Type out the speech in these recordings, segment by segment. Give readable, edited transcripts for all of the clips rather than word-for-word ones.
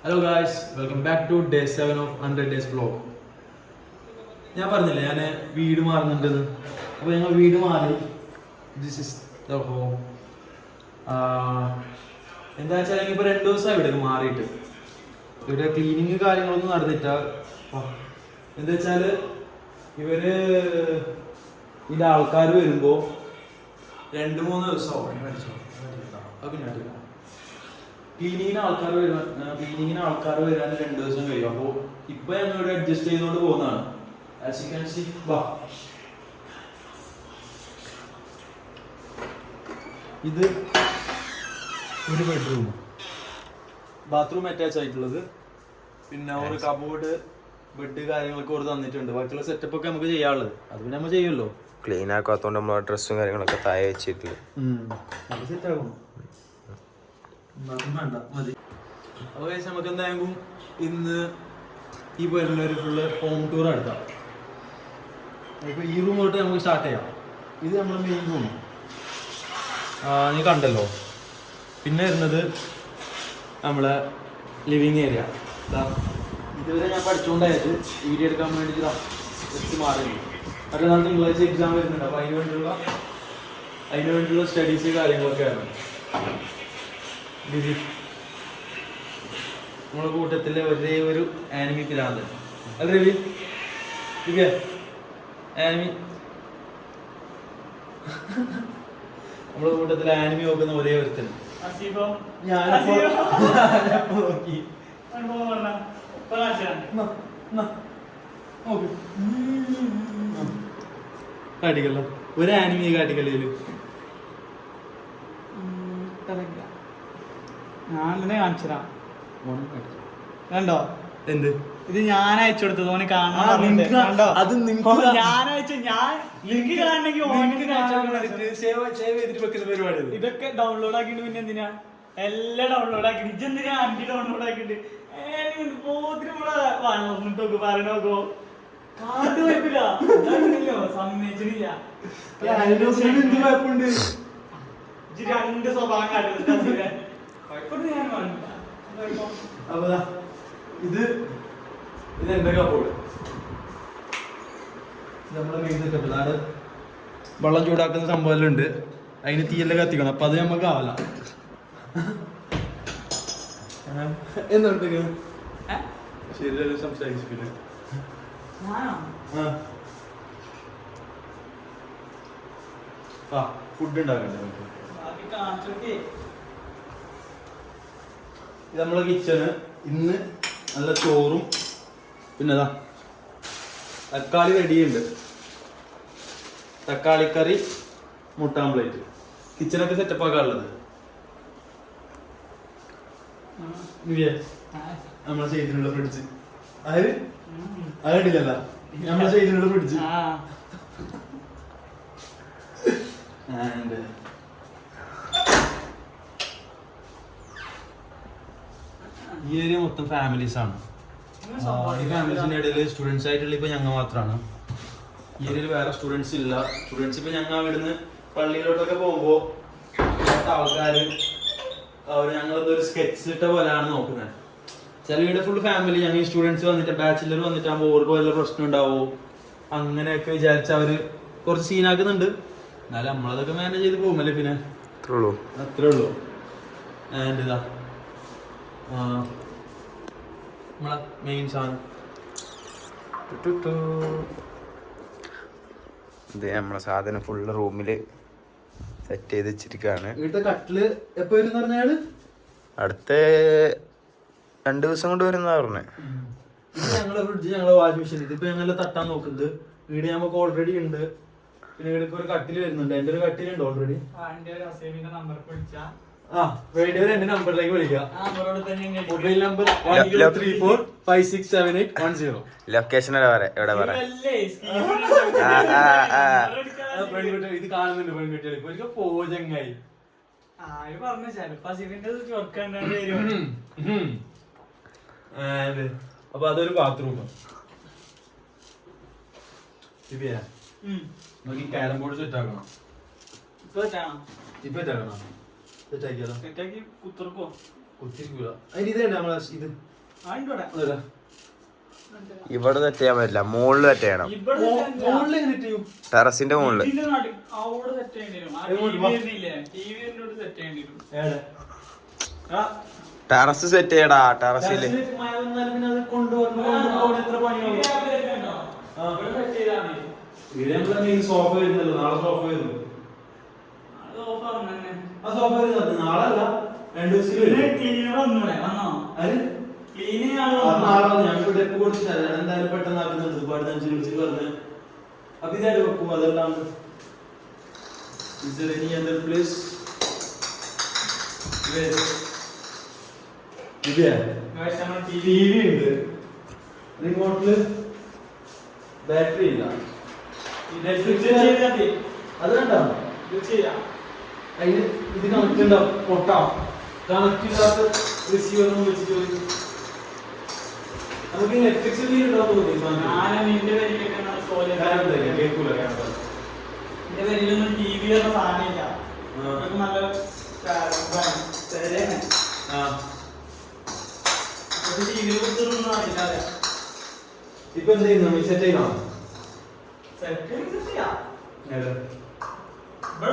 Hello guys, welcome back to day 7 of 100 days vlog. ഞാൻ പറഞ്ഞില്ലേ ഞാൻ വീട് മാറുന്നുണ്ടെന്ന്. അപ്പോൾ ഞങ്ങൾ വീട് മാറി. This is the home. എന്താ വെച്ചാൽ ഞങ്ങൾ ഇപ്പോൾ 2 ദിവസമായി ഇവിടെ മാറിയിട്ട്. ഇവിടെ ക്ലീനിങ് കാര്യങ്ങളൊന്നും നടന്നിട്ട. എന്താ വെച്ചാൽ ഇവര് ഇതിൻ്റെ ആൾക്കാർ വരുമ്പോൾ 2-3 ദിവസമാവും. പിന്നെ ക്ലീനിങ്ങിന് ആൾക്കാർ വരാൻ 2 ദിവസം കഴിയും. അപ്പോൾ ഇപ്പോൾ ഞങ്ങൾ ഇവിടെ അഡ്ജസ്റ്റ് ചെയ്തുകൊണ്ട് പോകുന്നതാണ്. ആസ് യു ക്യാൻ സീ, ഇത് ഒരു ബെഡ്റൂം, ബാത്റൂം അറ്റാച്ച് ആയിട്ടുള്ളത്. പിന്നെ ഒരു കബോർഡ്, ബെഡ് കാര്യങ്ങളൊക്കെ ഒരു തന്നിട്ടുണ്ട്. ബാക്കിയുള്ള സെറ്റപ്പ് ഒക്കെ നമുക്ക് ചെയ്യാനുള്ളത് അത് പിന്നെ നമ്മൾ ചെയ്യുമല്ലോ. ക്ലീൻ ആക്കാത്തോണ്ട് നമ്മളെ ഡ്രസ്സും കാര്യങ്ങളൊക്കെ താഴെ വെച്ചിട്ടില്ല. അത് സെറ്റ് ആകും, വേണ്ട മതി. അപ്പോൾ നമുക്ക് എന്തായാലും ഇന്ന് ഈ വരുന്നൊരു ഫുള്ള് ഹോം ടൂർ എടുക്കാം. ഇപ്പോൾ ഈ റൂം തൊട്ട് നമുക്ക് സ്റ്റാർട്ട് ചെയ്യാം. ഇത് നമ്മുടെ മെയിൻ റൂം, നീ കണ്ടല്ലോ. പിന്നെ വരുന്നത് നമ്മളെ ലിവിങ് ഏരിയ. ഇതുവരെ ഞാൻ പഠിച്ചുകൊണ്ടായിട്ട് വീഡിയോ എടുക്കാൻ വേണ്ടിയിട്ട് ജസ്റ്റ് മാറി. മറ്റന്നാൾ തിങ്കളാഴ്ച എക്സാം വരുന്നുണ്ട്. അപ്പോൾ അതിന് വേണ്ടിയുള്ള സ്റ്റഡീസ് കാര്യങ്ങളൊക്കെയാണ്. നമ്മളെ കൂട്ടത്തിലെ ഒരേ ഒരു ആനിമി പിരാന്ത് അത് രവി. ആനിമി നമ്മളെ കൂട്ടത്തിലെ ആനിമി നോക്കുന്ന ഒരേ ഒരുത്തൻ ഞാനിപ്പോ നോക്കി കാട്ടിക്കല്ലോ. ഒരു ആനിമി കാട്ടിക്കല്ലേലും ഞാൻ തന്നെ കാണിച്ചതാ. കണ്ടോ എന്ത് ഇത് ഞാൻ അയച്ചു കൊടുത്തത് ഓന് കാണാൻ. ഞാൻ അയച്ചു, ഞാൻ ലിങ്ക് കാണണമെങ്കിൽ ഇതൊക്കെ ഡൗൺലോഡ് ആക്കിയിട്ട് പിന്നെ എന്തിനാ എല്ലാം ഡൗൺലോഡ് ആക്കി. ഇജെന്തിനാ അഞ്ച് ഡൗൺലോഡ് ആക്കിയിട്ട് വളർന്നിട്ടോക്ക് പറയണോക്കോ കാട്ട് കുഴപ്പമില്ല. സമ്മതിച്ചില്ല. 2 സ്വഭാവം കാട്ടുന്നത് അപ്പൊ ഇത് എന്റെ കബോർഡ്. നമ്മളെ മെയിൻ സെറ്റപ്പ്. അതാണ് വെള്ളം ചൂടാക്കുന്ന സംഭവം ഉണ്ട്. അതിന് തീയെല്ലാം കത്തിക്കണം. അപ്പൊ അത് നമുക്ക് ആവല എന്നുണ്ടെങ്കിൽ ശരിയല്ലോ സംസാരിച്ചില്ല. ഫുഡ് ഉണ്ടാക്കണ്ടേ നമുക്ക്. ഇത് നമ്മളെ കിച്ചണ്. ഇന്ന് നല്ല ചോറും പിന്നെ തക്കാളി റെഡിയുണ്ട്. തക്കാളിക്കറി, മുട്ട ആംപ്ലേറ്റ്. കിച്ചണൊക്കെ സെറ്റപ്പ് ആക്കാനുള്ളത്. നമ്മളെ ചെയ്തിട്ടുള്ള ഫ്രിഡ്ജ് അത് കണ്ടില്ലല്ലോ. നമ്മളെ ചെയ്തിട്ടുള്ള ഫ്രിഡ്ജ്. ഈ ഏരിയ മൊത്തം ഫാമിലീസ് ആണ്. ഈ ഫാമിലീസിന്റെ ഇടയിൽ സ്റ്റുഡൻസ് ആയിട്ടുള്ള ഇപ്പൊ ഞങ്ങൾ മാത്രമാണ്. ഈ ഏരിയയിൽ വേറെ സ്റ്റുഡൻസ് ഇല്ല. സ്റ്റുഡൻസ് ഇപ്പൊ ഞങ്ങൾ ഇവിടുന്ന് പള്ളിയിലോട്ടൊക്കെ പോകുമ്പോ ആൾക്കാര് ഞങ്ങളൊരു സ്കെച്ച് ഇട്ട പോലെയാണ് നോക്കുന്നത്. ചില വീട് ഫുൾ ഫാമിലി. ഞങ്ങൾ ഈ സ്റ്റുഡൻസ് വന്നിട്ട് ബാച്ചിലർ വന്നിട്ടാകുമ്പോൾ ഓർക്ക് വല്ല പ്രശ്നം ഉണ്ടാവോ അങ്ങനെയൊക്കെ വിചാരിച്ച് അവര് കുറച്ച് സീനാക്കുന്നുണ്ട്. എന്നാലും നമ്മളതൊക്കെ മാനേജ് ചെയ്ത് പോകുമല്ലേ. പിന്നെ അത്രേ ഉള്ളൂ. ആൻഡ് ഇതാ നമ്മളെ മെയിൻ സാധനം. ഇത് നമ്മളെ സാധനം ഫുള്ള് റൂമില് സെറ്റ് ചെയ്ത് വെച്ചിരിക്കുകയാണ്. ഇവിടുത്തെ കട്ടില് എപ്പോ വരും പറഞ്ഞാല് അടുത്ത 2 ദിവസം കൊണ്ട് വരുന്ന പറഞ്ഞേ. ഇത് ഞങ്ങളെ ഫ്രിഡ്ജ്, ഞങ്ങളെ വാഷിംഗ് മെഷീൻ. ഇതിപ്പോ ഞങ്ങളെ തട്ടാൻ നോക്കുന്നത്. വീട് നമുക്ക് ഓൾറെഡി ഉണ്ട്. പിന്നെ ഇവിടേക്ക് ഒരു കട്ടില് വരുന്നുണ്ട്. എന്റെ ഒരു കട്ടിലുണ്ട് ഓൾറെഡി. എന്റെ നമ്പറിലേക്ക് വിളിക്കാം. Mobile number 12345678110. ലൊക്കേഷൻ എവിടെ പറ. ഇത് കാണുന്നുണ്ട് പെൺകുട്ടികൾ. ഇപ്പൊ പോജങ്ങായി പറഞ്ഞു അപ്പൊ അതൊരു ബാത്റൂം. നമുക്ക് ക്യാരം ബോർഡ് സെറ്റ് ആക്കണം. ഇപ്പൊ സെറ്റ് ആക്കണം. സെറ്റാക്കി കുത്തിറക്കോ കുത്തിക്കൂല അതിന് ഇതേണ്ട നമ്മളെ ഇത് അതല്ല. ഇവിടെ സെറ്റ് ചെയ്യാൻ പറ്റില്ല, മുകളിൽ സെറ്റ് ചെയ്യണം. മുകളിൽ എങ്ങനെ ഇട്ട് ചെയ്യും? ടെറസിന്റെ മുകളിൽ. ഏടെ? ടെറസ് സെറ്റ് ചെയ്യടാ, ടെറസില്. ടെറസില് മഴ വന്നാലും പിന്നെ അത് കൊണ്ടുപോകുന്ന എത്ര പണിയാവും? ഇവിടെ നമ്മളെ മെയിൻ സോഫ വരുന്നല്ലോ, നാളെ സോഫ വരുന്നു. ആ സോഫ വരുന്നത് നാളെ അല്ല, 2 ദിവസത്തിൽ വരും. അത് നാളെ ഞാൻ ഇവിടെ എപ്പോ കൊടുത്തില്ല, എന്തായാലും പെട്ടെന്ന് ആക്കുന്നുണ്ട്. ഒരുപാട് അഞ്ചു വിളിച്ച് പറഞ്ഞ് അപ്പൊ ഇതായിട്ട് വെക്കും. അതെല്ലാം പ്ലേസ് ടി വി ഉണ്ട്, റിമോട്ടില് ബാറ്ററി ഇല്ല. അത് കണ്ടോ അതിന് ഇത് കണക്ട് ഉണ്ടാവും, പൊട്ടാം. കണക്ട് ഇല്ലാത്ത റിസീവർ ഒന്നും വെച്ചിട്ട് നമുക്ക് നെറ്റ്ഫ്ലിക്സിൽ ഉണ്ടാവും തോന്നി. കേൾക്കൂല ഇപ്പൊ എന്ത് ചെയ്യുന്നു? സെറ്റ് ചെയ്യണോ? വീട്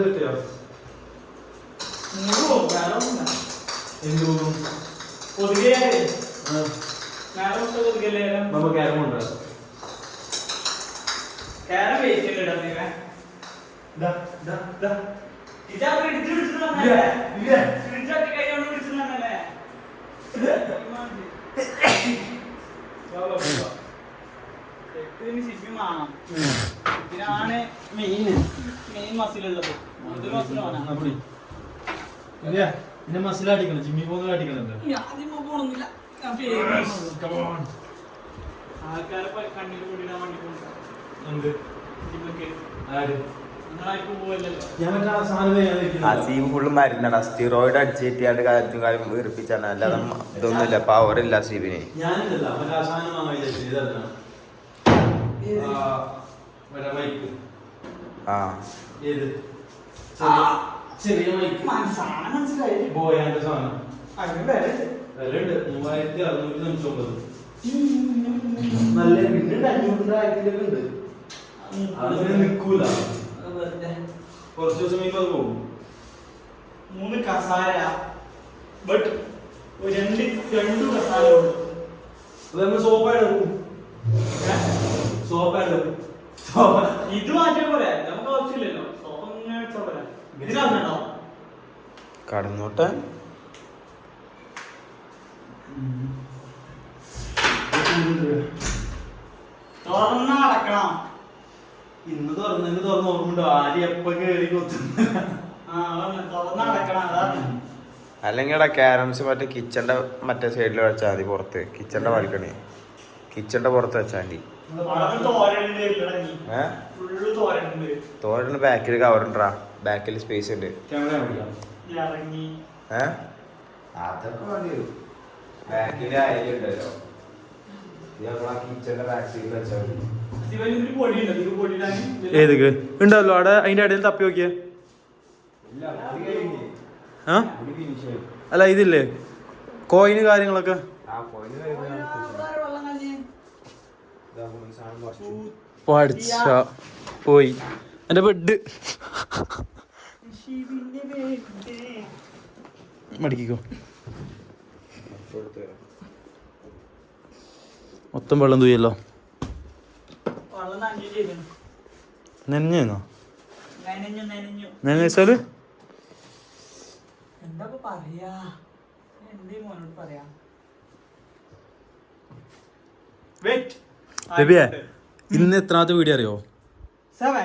സെറ്റ് ചെയ്യാം. എന്ത് പോകും? നമ്മ ക്യാരം കൊണ്ടുവരാം. ഇതിനാണ് മെയിൻ മസിലുള്ളത്. പിന്നെ മസിലടിക്കണം, ജിമ്മി പോകുന്ന കാട്ടിക്കണല്ലോ. ആൾക്കാരെ കണ്ണിൽ കൂടിയിടാൻ വേണ്ടി ഞാൻ മറ്റേ ആ സാധനം അസീം ഫുള്ള് മരുന്നടാ, സ്റ്റിറോയിഡ് അടിച്ചേറ്റിയാണ്ട് കാര്യത്തും കാര്യം വീർപ്പിച്ചാണ്. അല്ലാതെ ഇതൊന്നുമില്ല, പവറില്ല അസീബിന്. ഞാനില്ല മറ്റേ ആ സാധനം വാങ്ങാൻ വിചാരിച്ചു. ഇതല്ല മൈക്ക്. ഏത് ചെറിയ മൈക്ക് ബോയാന്റെ സാധനം വിലയുണ്ട് 3699. നല്ല പിന്നുണ്ട് 500 ഉണ്ട്. അതിന് നിക്കൂല, കുറച്ച് ദിവസം കഴിയുമ്പോ അത് പോകും. 3 കസാര ബട്ട് 2 കസാര ഉള്ളു. അത് നമ്മൾ സോപ്പായിടും. സോപ്പായിടും. ഇത് മാറ്റിയ പോലെ നമുക്ക് ആവശ്യമില്ലല്ലോ. സോഫ ഇങ്ങനെ വെച്ചാ പോലെ ഇതിലാണോ കടന്നോട്ടെ. തുറന്നടക്കണം. ഇന്ന് തുറന്ന് ഓർമ്മയുണ്ടോ? ആര് എപ്പോ കേറി കൊത്തുന്നു. തുറന്നടക്കണം. അതാണ്. അല്ലെങ്കിൽ ഇവിടെ ക്യാരംസ് മറ്റേ കിച്ചന്റെ മറ്റേ സൈഡിൽ വെച്ചാൽ മതി. പുറത്ത് കിച്ചന്റെ ബാൽക്കണി, കിച്ചന്റെ പുറത്ത് വെച്ചാൽ മതി. തോരന് ബാക്കിൽ കവറുണ്ടാ, ബാക്കിൽ സ്പേസ് ഉണ്ട്. അതൊക്കെ മതി. ബാക്കില് അയലുണ്ടല്ലോ, കിച്ചന്റെ ബാക്ക് സൈഡിൽ വെച്ചാൽ മതി. ഏതൊക്കെ ഉണ്ടല്ലോ അവിടെ, അതിന്റെ ഇടയിൽ തപ്പി നോക്കിയേ. അല്ല ഇതില്ലേ കോയിന് കാര്യങ്ങളൊക്കെ പഠിച്ച പോയി. എന്റെ ബെഡ് മടിക്കോ, മൊത്തം വെള്ളം തൂയല്ലോ. നെഞ്ഞോ നെഞ്ഞാല് എന്താ പറയാ, എന്തേ മോനോട് പറയാ. ഇന്ന് എത്രാമത്തെ വീഡിയോ അറിയോ? 7.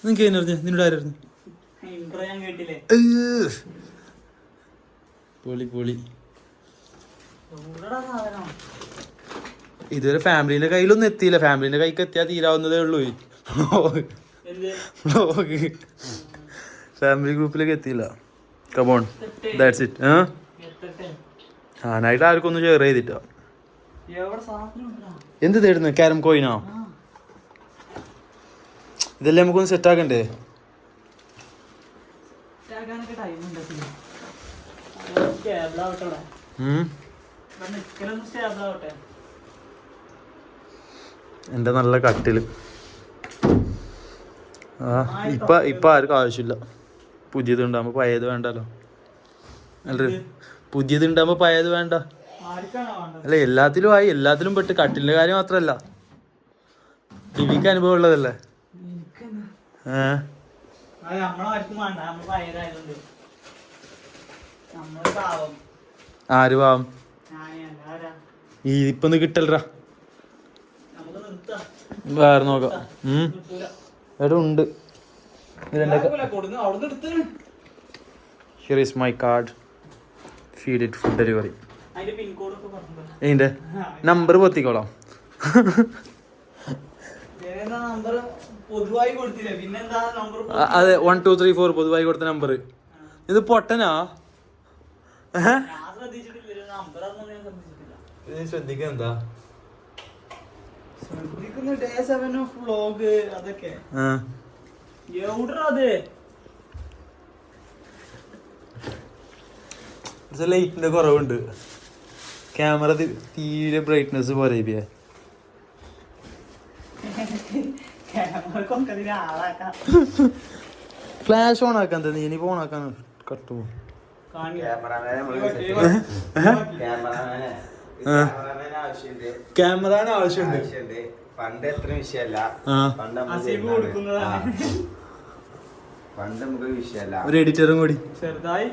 നിനക്ക് നിന്നോട് ആരായിരുന്നു? ഇൻട്രോ ഞാൻ കേട്ടില്ലേ. പൊളി പൊളി. സാധനം ഇതുവരെ ഫാമിലിന്റെ കയ്യിലൊന്നും എത്തിയില്ല. ഫാമിലിന്റെ കൈക്ക് എത്തിയാൽ തീരാവുന്നതേ ഉള്ളൂ. ഫാമിലി ഗ്രൂപ്പിലേക്ക് എത്തിയില്ല. Come on, that's it. ഞാനായിട്ട് ആർക്കും ഒന്ന് ഷെയർ ചെയ്തിട്ടോ. എന്ത് തേടുന്നു? ക്യാരം കോയിനോ? ഇതെല്ലാം നമുക്കൊന്ന് സെറ്റ് ആക്കണ്ടേ? ആകാനൊക്കെ ടൈം ഉണ്ട് സ്റ്റേബിൾ ആവട്ടെ അവിടെ നിൽക്കലൊന്നും സ്റ്റേബിൾ ആവട്ടെ. എൻ്റെ നല്ല കട്ടില് ഇപ്പൊ ആർക്കും ആവശ്യമില്ല. പുതിയത് ഉണ്ടാകുമ്പോ പഴയത് വേണ്ടല്ലോ. അല്ല പുതിയത് ഉണ്ടാകുമ്പോ പഴയത് വേണ്ട. അല്ല എല്ലാത്തിലും ആയി, എല്ലാത്തിലും പെട്ട്. കട്ടിലിന്റെ കാര്യം മാത്രല്ല, ടിവിക്ക് അനുഭവം ഉള്ളതല്ലേ. ആര് പാവം ഇതിപ്പൊന്ന് കിട്ടലറാ. വേറെ നോക്കാം. എവിടെ ഉണ്ട്? Here is my card. Feed it food delivery. ഇതിന്റെ നമ്പർ പൊത്തിക്കോളാം. അതെ 1 2 3 4 പൊതുവായി കൊടുത്ത നമ്പർ. ഇത് പൊട്ടനാ? ശ്രദ്ധിക്കാൻ എന്താ ലൈറ്റിന്റെ കുറവുണ്ട്. ക്യാമറ തീരെ ബ്രൈറ്റ്നെസ് പോലെ. ഫ്ലാഷ് ഓൺ ആക്കാൻ തന്നെ, ഇനിയിപ്പോ ഓൺ ആക്കാൻ കട്ടുമോ? ക്യാമറ ആവശ്യമുണ്ട്. പണ്ട് എത്ര വിഷയമല്ല, പണ്ട് നമുക്ക് വിഷയമല്ല. ഒരു എഡിറ്ററും കൂടി ചെറുതായി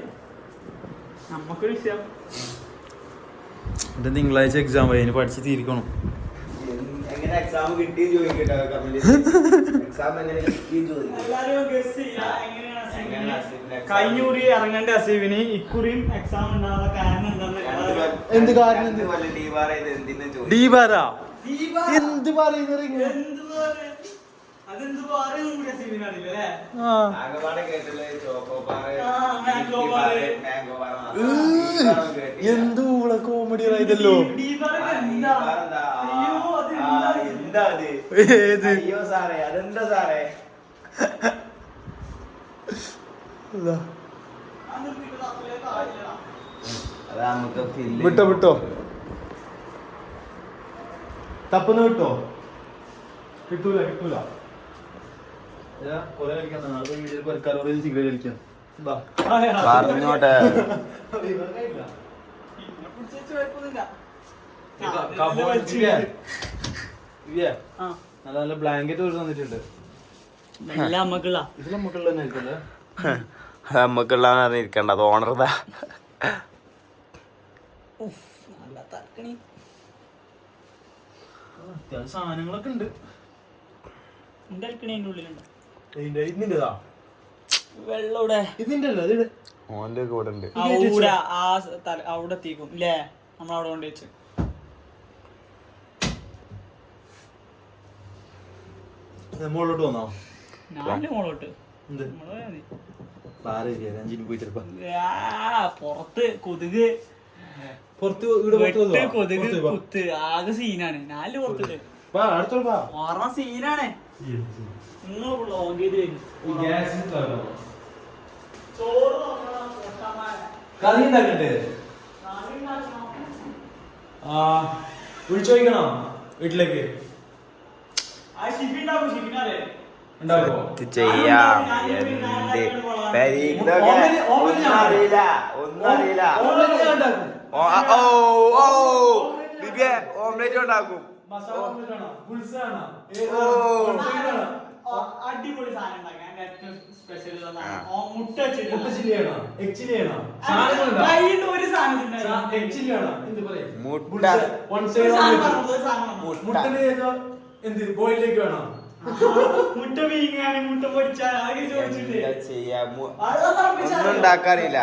നമുക്കൊരു വിഷയം. എന്റെ തിങ്കളാഴ്ച എക്സാം ആയി, പഠിച്ച് തീർക്കണം. എങ്ങനെ എക്സാം കിട്ടി ചോദിക്കട്ടെ. കഴിഞ്ഞുറി ഇറങ്ങേണ്ട അസീവിന് ഇക്കുറിയും എക്സാം ഉണ്ടാവാൻ കാരണം എന്ത് കാരണം? ഡീബാറാ എന്ത് പറയുന്നത്? എന്തൂള കോമഡി ആയതല്ലോ. ഏത് അതെന്താ സാറേ? വിട്ടോ തപ്പുന്ന വിട്ടോ? കിട്ടൂല പറഞ്ഞോട്ടെ. നല്ല ബ്ലാങ്കറ്റ് ഒരു തന്നിട്ടുണ്ട്. ഇതിൽ നമുക്കുള്ള നമ്മക്കുള്ള ഇരിക്കണ്ട, അത് ഓണർതാ. അത്യാവശ്യം സാധനങ്ങളൊക്കെ ഉണ്ട്. ഓന്റെ കൂടെ ഉണ്ട്. അവിടെ എത്തിക്കും ഇല്ലേ? നമ്മളവിടെ കൊണ്ട് വെച്ച് മോളോട്ട് വന്നോ? ഞാന് മോളോട്ട് പുറത്ത് കൊതുക് കൊതുക് കുത്ത് ആകെ സീനാണ്. നാല് പുറത്ത് സീനാണ്. നിങ്ങൾ ലോങ് ചെയ്ത് കറി ഉണ്ടാക്കണ്ടേ? വിളിച്ചു ചോദിക്കണോ വീട്ടിലേക്ക്? ചെയ്യാം. ഒന്നും അറിയില്ല. ഓംലേറ്റ് ഉണ്ടാക്കും. അടിപൊളി സാധനം സ്പെഷ്യൽ മുട്ട മുട്ട വീങ്ങാണ്, മുട്ട പൊരിച്ചാൽ ഉണ്ടാക്കാറില്ല.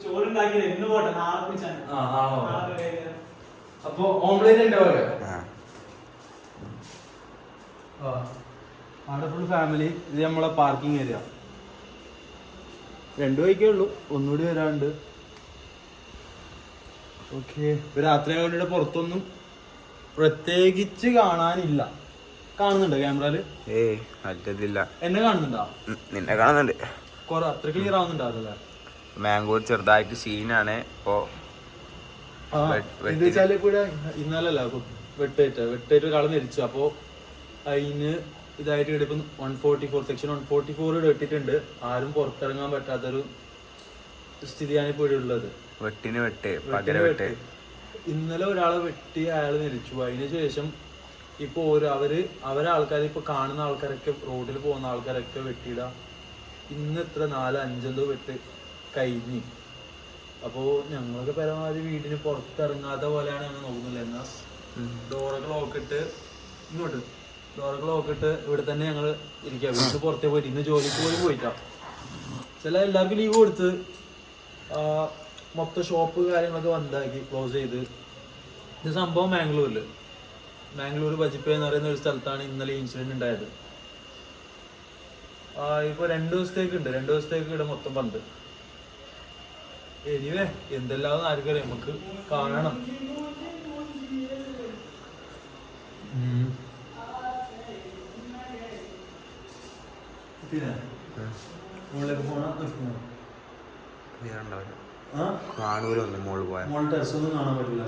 ചോറുണ്ടാക്കിയത് എന്ന് പോട്ടെ, നാളെ കുടിച്ചാൽ. അപ്പൊ ഓംലേറ്റ് ഉണ്ട് അവിടെ ഫുൾ ഫാമിലി. ഇത് നമ്മളെ പാർക്കിംഗ് ഏരിയ. 2 ബൈക്കേ ഉള്ളൂ, ഒന്നുകൂടി വരാണ്ട്. ഓക്കെ, രാത്രി ആയതുകൊണ്ട് പുറത്തൊന്നും പ്രത്യേകിച്ച് കാണാനില്ല. കാണുന്നുണ്ടോ ക്യാമറയില്? ഏയ് മറ്റതില്ല. എന്നെ കാണുന്നുണ്ടോ? നിന്നെ കാണുന്നുണ്ട്. കൊറേ അത്ര ക്ലിയർ ആവുന്നുണ്ടോ? അതല്ലേ മാംഗ്ലൂർ ചെറുതായിട്ട് സീനാണ് ഇപ്പോ. എന്താ വെച്ചാല് ഇവിടെ ഇന്നലല്ല വെട്ടേറ്റ് ഒരാൾ മരിച്ചു. അപ്പോ അതിന് ഇതായിട്ട് ഇവിടെ ഇപ്പം 144 സെക്ഷൻ 144 ഇട്ടിട്ടുണ്ട്. ആരും പുറത്തിറങ്ങാൻ പറ്റാത്തൊരു സ്ഥിതിയാണ് ഇപ്പോൾ ഇവിടെ ഉള്ളത്. വെട്ട്. ഇന്നലെ ഒരാളെ വെട്ടി അയാൾ മരിച്ചു. അതിന് ശേഷം ഇപ്പൊ അവരെ ആൾക്കാർ ഇപ്പൊ കാണുന്ന ആൾക്കാരൊക്കെ റോഡിൽ പോകുന്ന ആൾക്കാരൊക്കെ വെട്ടിയിട. ഇന്ന് എത്ര 4-5 എന്തോ വെട്ട് കഴിഞ്ഞ്. അപ്പോ ഞങ്ങളൊക്കെ പരമാവധി വീടിന് പുറത്തിറങ്ങാത്ത പോലെയാണ് ഞങ്ങൾ നോക്കുന്നില്ല. എന്നാൽ ഡോറൊക്കെ ലോക്കിട്ട് ഇവിടെ തന്നെ ഞങ്ങൾ ഇരിക്കാം. വീട്ടിൽ പുറത്തേ പോയിട്ട് ഇന്ന് ജോലിക്ക് പോലും പോയിട്ടാ. ചില എല്ലാവർക്കും ലീവ് കൊടുത്ത് മൊത്തം ഷോപ്പ് കാര്യങ്ങളൊക്കെ വന്നാക്കി ക്ലോസ് ചെയ്ത്. ഇത് സംഭവം മാംഗ്ലൂർ ബജിപ്പേ എന്ന് പറയുന്ന ഒരു സ്ഥലത്താണ് ഇന്നലെ ഇൻസിഡന്റ് ഉണ്ടായത്. ഇപ്പൊ 2 ദിവസത്തേക്ക് ഉണ്ട്. 2 ദിവസത്തേക്ക് ഇവിടെ മൊത്തം ബന്ദ്. എനിവേ എന്തെല്ലാം ആർക്കറിയാം, നമുക്ക് കാണണം. പിന്നെ മുകളിലേക്ക് കാണൂരൊന്നും മോള് പോയാ ടെറസൊന്നും കാണാൻ പറ്റില്ല.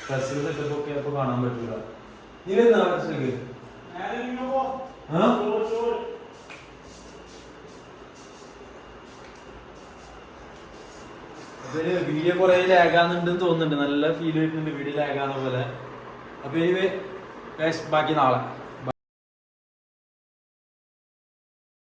ടെറസിൽ സെറ്റപ്പ് ഒക്കെ അപ്പൊ കാണാൻ പറ്റില്ല. നീ വരുന്ന ടെറസിലേക്ക്? വീഡിയോ കുറെ ലാഗാന്നുണ്ടെന്ന് തോന്നുന്നുണ്ട്. നല്ല ഫീൽ വരുന്നുണ്ട് വീഡിയോ ലാഗാന്ന പോലെ. അപ്പൊ എനിവേ ബാക്കി നാളെ.